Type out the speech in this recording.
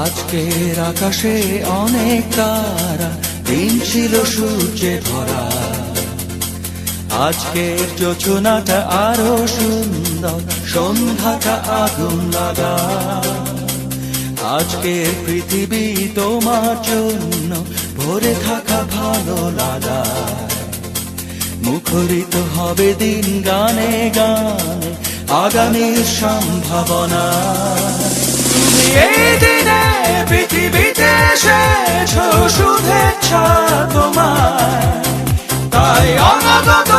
আজকের আকাশে অনেক তারা, দিন ছিল সূর্যে ভরা। আজকের যোজনাটা আরো সুন্দর, সন্ধ্যাটা আগুন লাগা। আজকের পৃথিবী তোমার জন্য ভরে থাকা ভালো লাগা। মুখরিত হবে দিন গানে গানে, আগামীর সম্ভাবনা। তুমি এই দিনে পৃথিবীতে এসেছো, শুভেচ্ছা তোমায়। তাই অনাগত